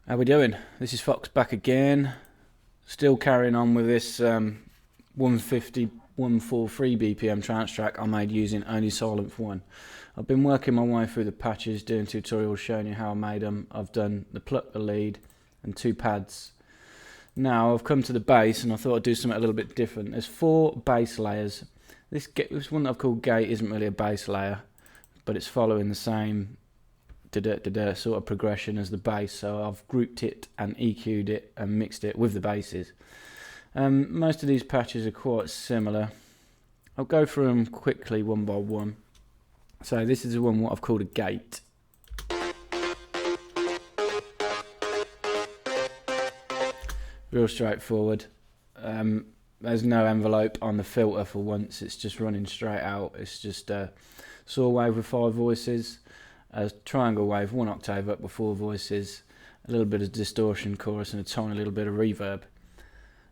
How we doing? This is Fox back again. Still carrying on with this 150, 143 BPM trance track I made using only Silent for One. I've been working my way through the patches, doing tutorials showing you how I made them. I've done the pluck, the lead, and 2 pads. Now I've come to the bass and I thought I'd do something a little bit different. There's 4 bass layers. This one that I've called gate isn't really a bass layer, but it's following the same sort of progression as the bass, so I've grouped it and EQ'd it and mixed it with the basses. Most of these patches are quite similar. I'll go through them quickly one by one. So this is the one what I've called a gate. Real straightforward. There's no envelope on the filter for once, it's just running straight out. It's just a saw wave with 5 voices, a triangle wave 1 octave up with 4 voices, a little bit of distortion chorus and a tiny little bit of reverb.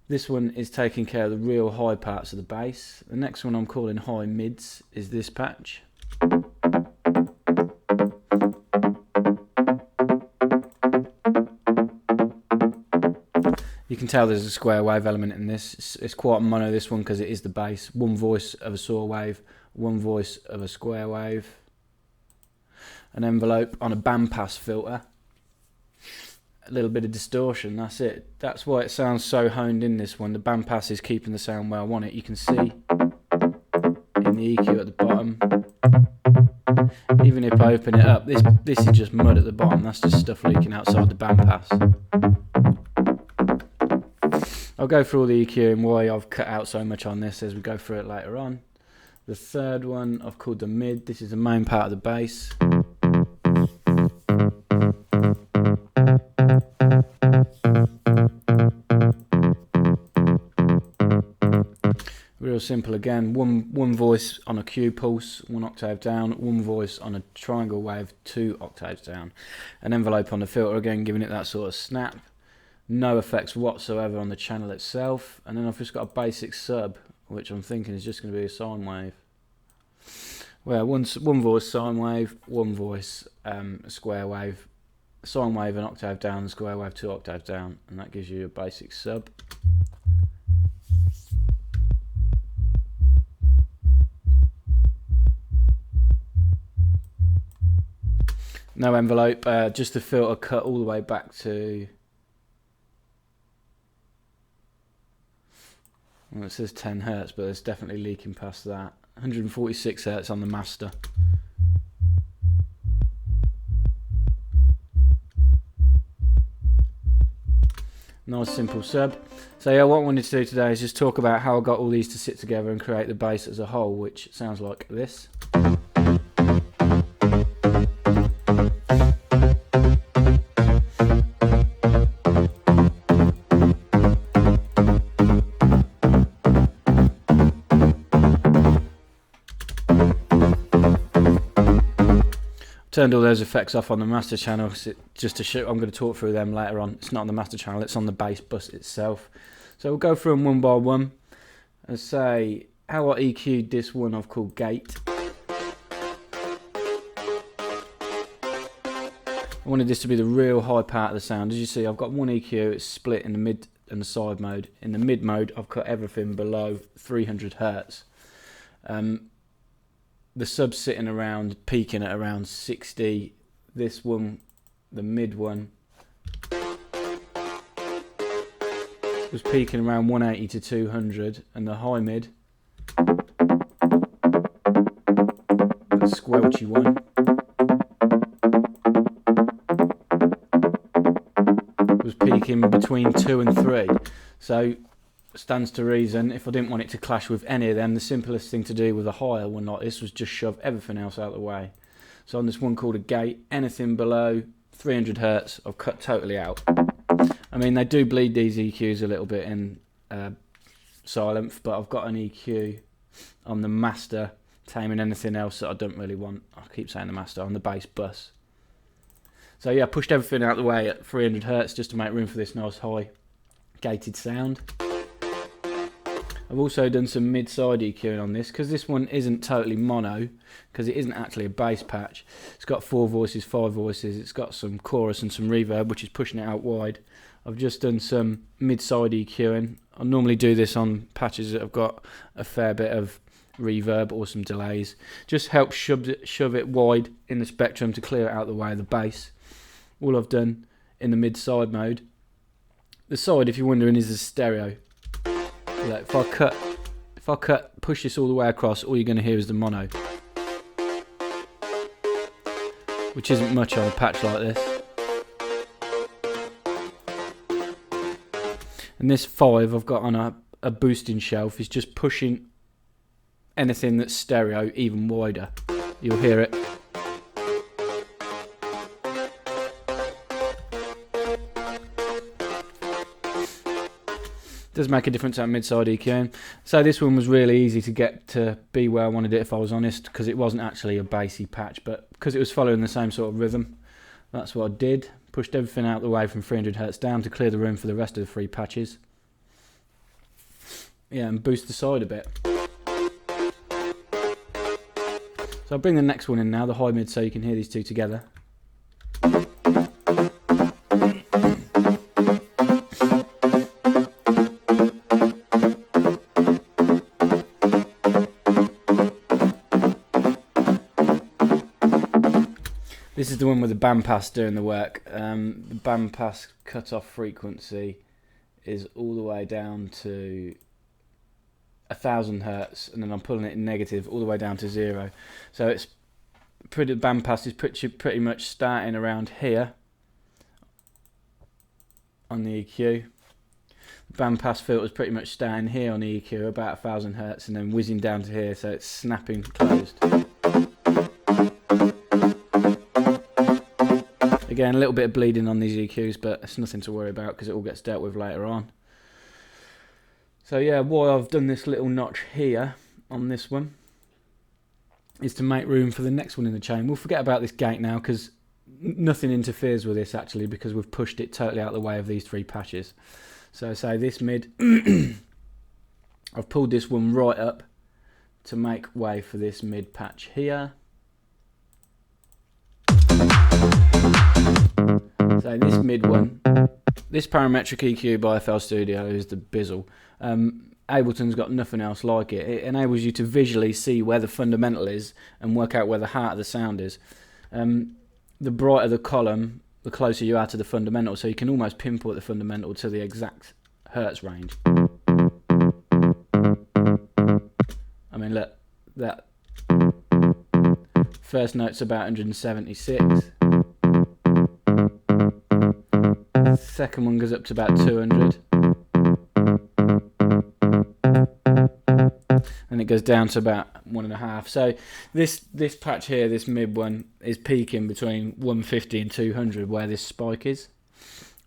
This one is taking care of the real high parts of the bass. The next one I'm calling high mids is this patch. You can tell there's a square wave element in this. It's quite mono, this one, because it is the bass. 1 voice of a saw wave, 1 voice of a square wave. An envelope on a bandpass filter, a little bit of distortion, that's it. That's why it sounds so honed in this one. The bandpass is keeping the sound where I want it. You can see in the EQ at the bottom. Even if I open it up, this is just mud at the bottom. That's just stuff leaking outside the bandpass. I'll go through all the EQ and why I've cut out so much on this as we go through it later on. The third one I've called the mid. This is the main part of the bass. Real simple again, one voice on a Q pulse, 1 octave down, 1 voice on a triangle wave, 2 octaves down. An envelope on the filter again, giving it that sort of snap. No effects whatsoever on the channel itself. And then I've just got a basic sub, which I'm thinking is just going to be a sine wave. Well, one voice sine wave, 1 voice a square wave, sine wave an octave down, square wave 2 octaves down, and that gives you a basic sub. No envelope, just the filter cut all the way back to, well, it says 10 Hertz, but it's definitely leaking past that. 146 Hertz on the master. Nice simple sub. So yeah, what I wanted to do today is just talk about how I got all these to sit together and create the bass as a whole, which sounds like this. Turned all those effects off on the master channel just to show. I'm going to talk through them later on. It's not on the master channel, it's on the bass bus itself. So we'll go through them one by one and say how I EQ'd this one I've called gate. I wanted this to be the real high part of the sound. As you see, I've got 1 EQ, it's split in the mid and the side mode. In the mid mode, I've cut everything below 300 Hertz. The sub's sitting around, peaking at around 60. This one, the mid one, was peaking around 180 to 200, and the high mid, the squelchy one, was peaking between 2 and 3. So stands to reason, if I didn't want it to clash with any of them, the simplest thing to do with a higher one like this was just shove everything else out of the way. So on this one called a gate, anything below 300 Hertz I've cut totally out. I mean, they do bleed these EQs a little bit in silent, but I've got an EQ on the master taming anything else that I don't really want. I keep saying the master, on the bass bus. So yeah, I pushed everything out of the way at 300 Hertz just to make room for this nice high gated sound. I've also done some mid-side EQing on this, because this one isn't totally mono, because it isn't actually a bass patch. It's got 4 voices, 5 voices, it's got some chorus and some reverb, which is pushing it out wide. I've just done some mid-side EQing. I normally do this on patches that have got a fair bit of reverb or some delays. Just helps shove it wide in the spectrum to clear it out the way of the bass. All I've done in the mid-side mode. The side, if you're wondering, is a stereo. Like if I push this all the way across, all you're going to hear is the mono, which isn't much on a patch like this. And this 5 I've got on a boosting shelf is just pushing anything that's stereo even wider. You'll hear it. Does make a difference at mid-side EQing. So this one was really easy to get to be where I wanted it, if I was honest, because it wasn't actually a bassy patch, but because it was following the same sort of rhythm, that's what I did. Pushed everything out the way from 300 Hz down to clear the room for the rest of the 3 patches. Yeah, and boost the side a bit. So I'll bring the next one in now, the high mid, so you can hear these two together. This is the one with the bandpass doing the work. The bandpass cut-off frequency is all the way down to 1000 Hz, and then I'm pulling it in negative all the way down to 0. So it's the bandpass is pretty much starting around here on the EQ. The bandpass filter is pretty much starting here on the EQ, about 1000 Hz, and then whizzing down to here, so it's snapping closed. Again, a little bit of bleeding on these EQs, but it's nothing to worry about because it all gets dealt with later on. So yeah, why I've done this little notch here on this one is to make room for the next one in the chain. We'll forget about this gate now because nothing interferes with this actually, because we've pushed it totally out of the way of these 3 patches. So say this mid, I've pulled this one right up to make way for this mid patch here. So this mid one, this parametric EQ by FL Studio is the bizzle. Ableton's got nothing else like it. It enables you to visually see where the fundamental is and work out where the heart of the sound is. The brighter the column, the closer you are to the fundamental, so you can almost pinpoint the fundamental to the exact hertz range. I mean, look, that first note's about 176. Second one goes up to about 200, and it goes down to about 1.5. So this patch here, this mid one, is peaking between 150 and 200 where this spike is,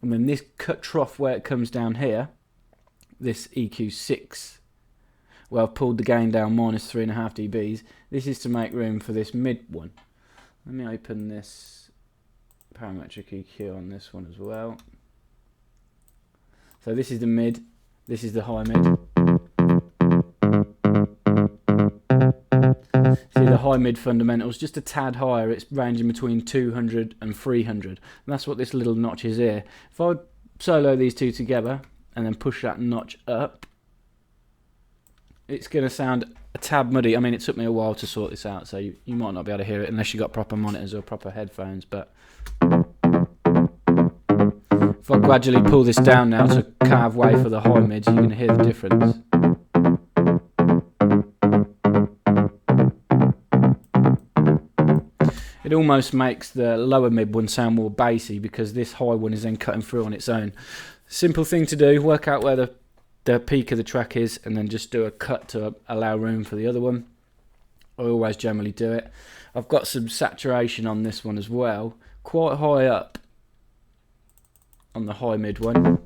and then this cut trough where it comes down here, this EQ6, where I've pulled the gain down minus 3.5 dBs. This is to make room for this mid one. Let me open this parametric EQ on this one as well. So this is the mid, this is the high mid. See the high mid fundamentals just a tad higher, it's ranging between 200 and 300. And that's what this little notch is here. If I solo these two together and then push that notch up, it's going to sound a tad muddy. I mean, it took me a while to sort this out, so you might not be able to hear it unless you've got proper monitors or proper headphones, but if I gradually pull this down now to carve way for the high mids, you're going to hear the difference. It almost makes the lower mid one sound more bassy because this high one is then cutting through on its own. Simple thing to do, work out where the peak of the track is and then just do a cut to allow room for the other one. I always generally do it. I've got some saturation on this one as well, quite high up on the high mid one,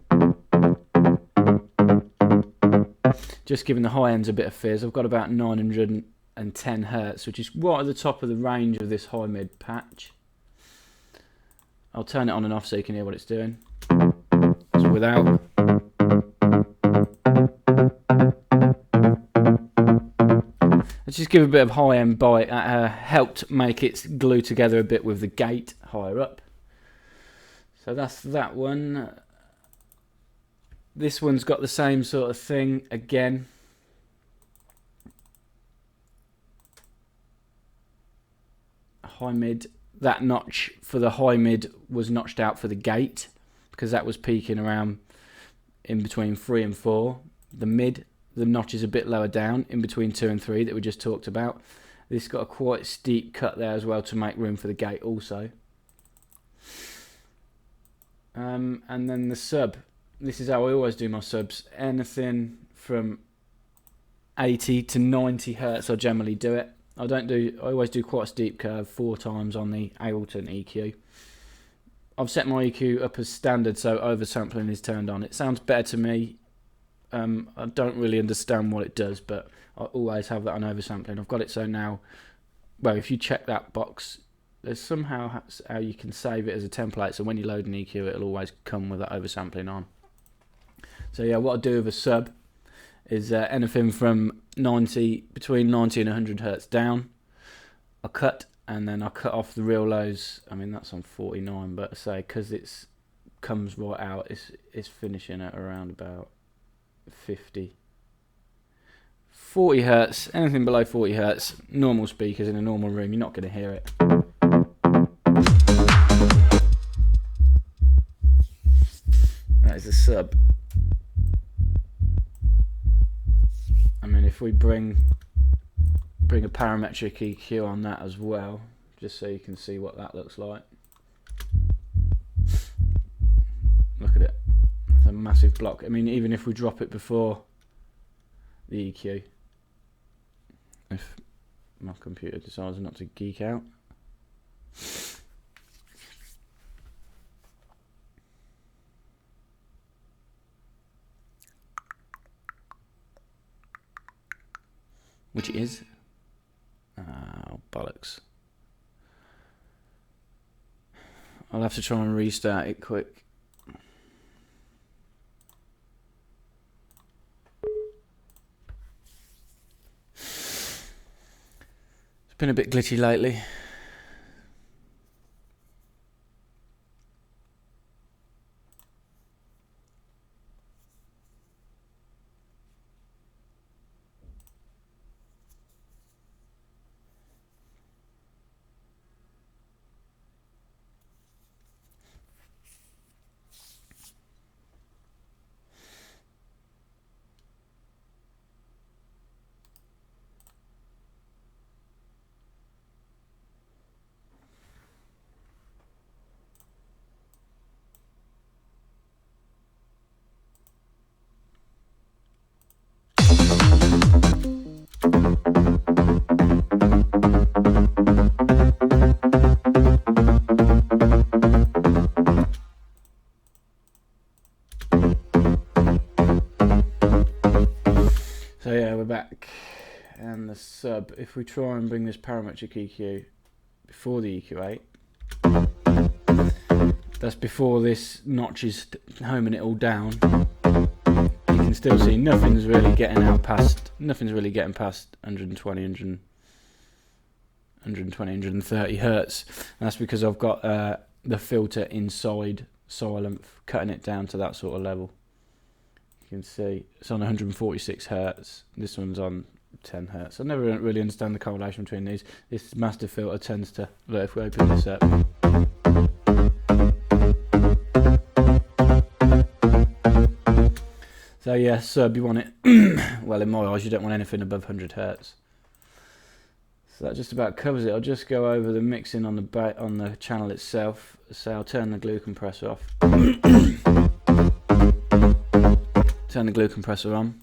just giving the high ends a bit of fizz. I've got about 910 Hz, which is right at the top of the range of this high mid patch. I'll turn it on and off so you can hear what it's doing. So without. give a bit of high-end bite. Helped make it glue together a bit with the gate higher up. So that's that one. This one's got the same sort of thing again. High mid. That notch for the high mid was notched out for the gate because that was peaking around in between 3 and 4. The mid, the notch is a bit lower down in between 2 and 3 that we just talked about. This got a quite steep cut there as well to make room for the gate also. And then the sub. This is how I always do my subs. Anything from 80 to 90 hertz I generally do it. I always do quite a steep curve 4 times on the Ableton EQ. I've set my EQ up as standard so oversampling is turned on. It sounds better to me. I don't really understand what it does, but I always have that on oversampling. I've got it so now, well, if you check that box, there's somehow how you can save it as a template, so when you load an EQ it'll always come with that oversampling on. So yeah, what I do with a sub is anything from between 90 and 100 hertz down. I cut, and then I cut off the real lows. I mean, that's on 49, but I say because it's comes right out, it's finishing at around about 40 hertz. Anything below 40 hertz, normal speakers in a normal room, you're not going to hear it. That is a sub. I mean, if we bring a parametric EQ on that as well, just so you can see what that looks like. Look at it. It's a massive block. I mean, even if we drop it before the EQ, if my computer decides not to geek out. Which it is. Oh, bollocks. I'll have to try and restart it quick. It's been a bit glitchy lately. So yeah, we're back, and the sub, if we try and bring this parametric EQ before the EQ8, that's before this notch is homing it all down, you can still see nothing's really getting past 120, 130 hertz, and that's because I've got the filter inside silent, cutting it down to that sort of level. You can see it's on 146 hertz. This one's on 10 hertz. I never really understand the correlation between these. This master filter tends to, look, if we open this up, so yeah, sub, you want it well, in my eyes you don't want anything above 100 hertz. So that just about covers it. I'll just go over the mixing on the channel itself. So I'll turn the glue compressor off. Turn the glue compressor on.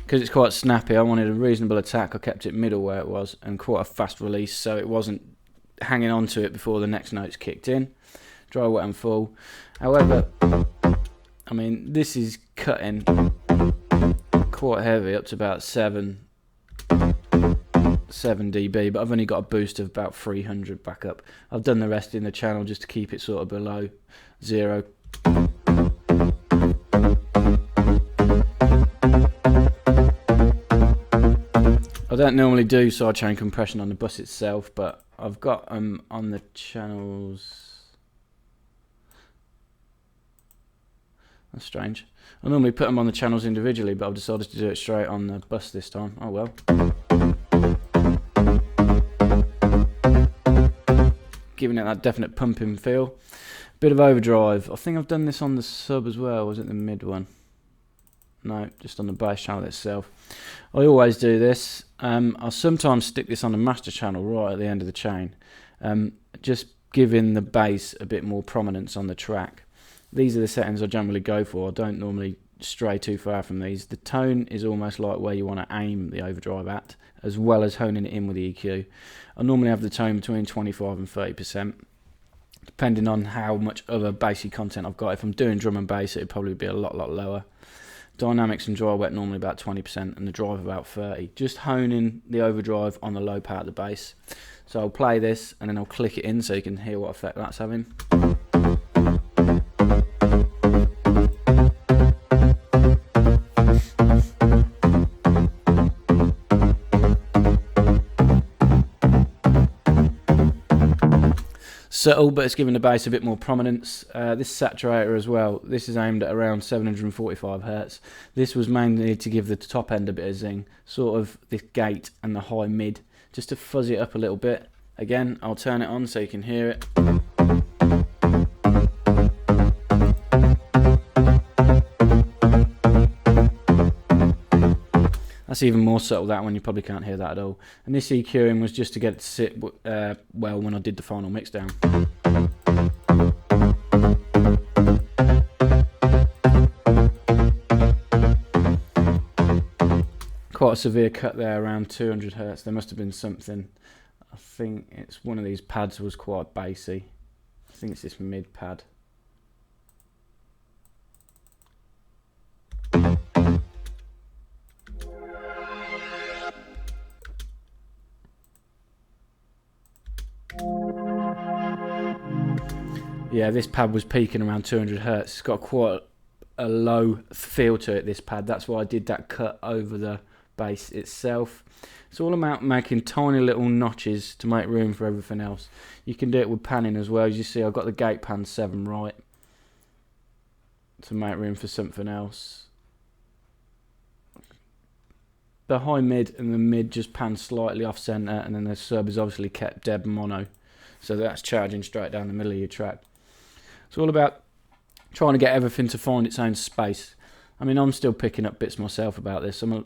Because it's quite snappy, I wanted a reasonable attack. I kept it middle where it was, and quite a fast release, so it wasn't hanging on to it before the next notes kicked in. Dry, wet and full. However, I mean, this is cutting quite heavy, up to about 7 dB, but I've only got a boost of about 300 back up. I've done the rest in the channel just to keep it sort of below 0. I don't normally do sidechain compression on the bus itself, but I've got on the channels. That's strange. I normally put them on the channels individually, but I've decided to do it straight on the bus this time. Oh well. Giving it that definite pumping feel. Bit of overdrive. I think I've done this on the sub as well. Was it the mid one? No, just on the bass channel itself. I always do this. I'll sometimes stick this on the master channel right at the end of the chain, just giving the bass a bit more prominence on the track. These are the settings I generally go for. I don't normally stray too far from these. The tone is almost like where you want to aim the overdrive at, as well as honing it in with the EQ. I normally have the tone between 25 and 30%, depending on how much other bassy content I've got. If I'm doing drum and bass, it'd probably be a lot lower. Dynamics and dry wet normally about 20% and the drive about 30%. Just honing the overdrive on the low part of the bass. So I'll play this and then I'll click it in so you can hear what effect that's having. Subtle, but it's giving the bass a bit more prominence. This saturator as well, this is aimed at around 745 Hz. This was mainly to give the top end a bit of zing, sort of this gate and the high mid, just to fuzz it up a little bit. Again, I'll turn it on so you can hear it. That's even more subtle, that one, you probably can't hear that at all. And this EQing was just to get it to sit well when I did the final mix down. Quite a severe cut there, around 200 Hz. There must have been something. I think it's one of these pads was quite bassy. I think it's this mid pad. Yeah, this pad was peaking around 200 Hz. It's got quite a low feel to it, this pad. That's why I did that cut over the bass itself. It's all about making tiny little notches to make room for everything else. You can do it with panning as well. As you see, I've got the gate pan 7 right to make room for something else. The high mid and the mid just pan slightly off center, and then the sub is obviously kept dead mono. So that's charging straight down the middle of your track. It's all about trying to get everything to find its own space. I mean, I'm still picking up bits myself about this. I'm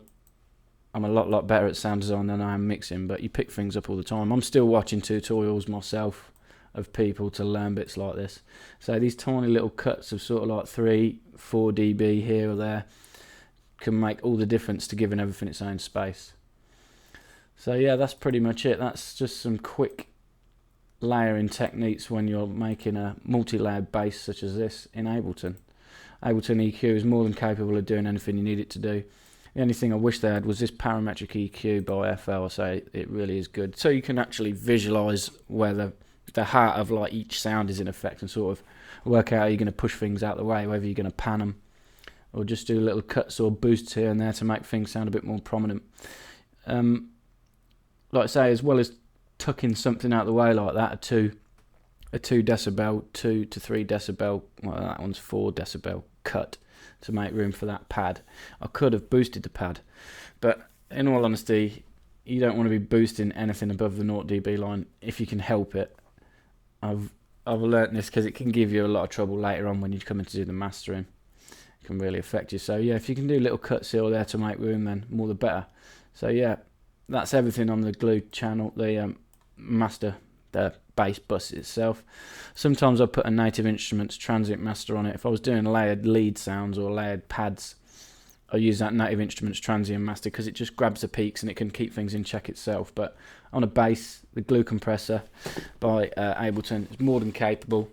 a lot better at sound design than I am mixing, but you pick things up all the time. I'm still watching tutorials myself of people to learn bits like this. So these tiny little cuts of sort of like 3-4 dB here or there can make all the difference to giving everything its own space. So yeah, that's pretty much it. That's just some quick layering techniques when you're making a multi-layered bass such as this in Ableton. Ableton EQ is more than capable of doing anything you need it to do. The only thing I wish they had was this parametric EQ by FL. I say it really is good, so you can actually visualize where the heart of like each sound is in effect, and sort of work out how you're going to push things out the way, whether you're going to pan them or just do little cuts or boosts here and there to make things sound a bit more prominent. Like I say, as well as tucking something out the way like that, a 2 decibel, 2 to 3 decibel, well, that one's 4 decibel cut to make room for that pad. I could have boosted the pad, but in all honesty, you don't want to be boosting anything above the 0 dB line if you can help it. I've learnt this because it can give you a lot of trouble later on when you come in to do the mastering. It can really affect you. So yeah, if you can do little cuts here or there to make room, then more the better. So yeah, that's everything on the glue channel, the master, the bass bus itself. Sometimes I put a Native Instruments transient master on it. If I was doing layered lead sounds or layered pads, I use that Native Instruments transient master because it just grabs the peaks and it can keep things in check itself. But on a bass, the glue compressor by Ableton is more than capable.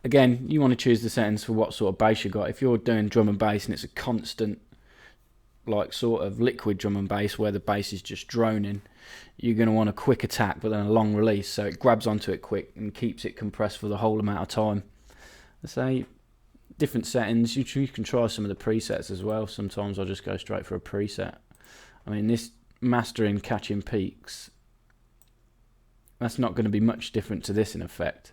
Again, you want to choose the settings for what sort of bass you got. If you're doing drum and bass and it's a constant, like sort of liquid drum and bass where the bass is just droning, you're going to want a quick attack but then a long release, so it grabs onto it quick and keeps it compressed for the whole amount of time. So different settings, you can try some of the presets as well. Sometimes I'll just go straight for a preset. I mean, this mastering catching peaks. That's not going to be much different to this in effect.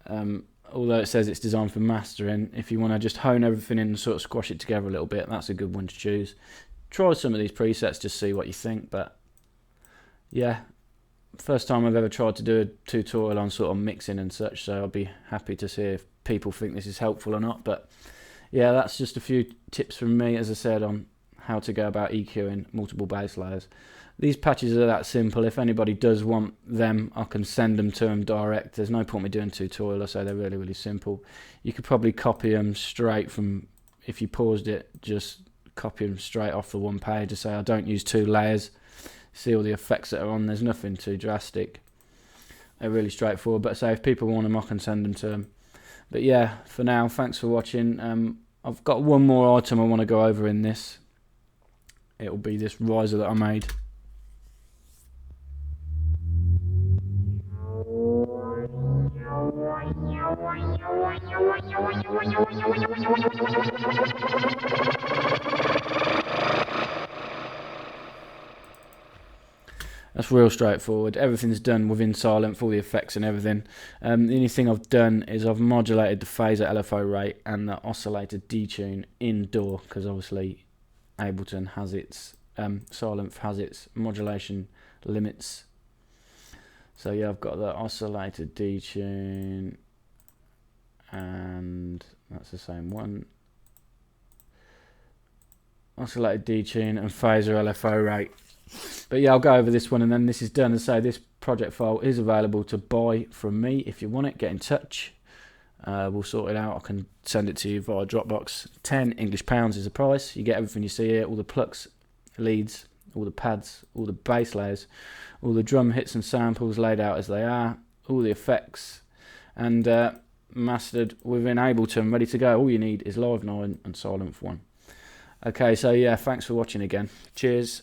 Although it says it's designed for mastering, if you want to just hone everything in and sort of squash it together a little bit, that's a good one to choose. Try some of these presets, just see what you think. But yeah, first time I've ever tried to do a tutorial on sort of mixing and such, so I'll be happy to see if people think this is helpful or not. But yeah, that's just a few tips from me, as I said, on how to go about EQing multiple bass layers. These patches are that simple. If anybody does want them, I can send them to them direct. There's no point me doing a tutorial, so they're really, really simple. You could probably copy them straight from, if you paused it, just copy them straight off the one page to say I don't use 2 layers. See all the effects that are on. There's nothing too drastic. They're really straightforward. But say if people want them, I can send them to them. But yeah, for now, thanks for watching. I've got one more item I want to go over in this. It'll be this riser that I made. That's real straightforward. Everything's done within Silent for all the effects and everything. The only thing I've done is I've modulated the phaser LFO rate and the oscillator detune indoor, because obviously Ableton has its Silent has its modulation limits. So yeah, I've got the oscillator detune, and that's the same one. Oscillator detune and phaser LFO rate. But yeah, I'll go over this one and then this is done. And so this project file is available to buy from me. If you want it, get in touch. We'll sort it out. I can send it to you via Dropbox. £10 is the price. You get everything you see here, all the plucks, leads, all the pads, all the bass layers, all the drum hits and samples laid out as they are, all the effects, and mastered within Ableton, ready to go. All you need is Live 9 and Silent 1. Okay, so yeah, thanks for watching again. Cheers.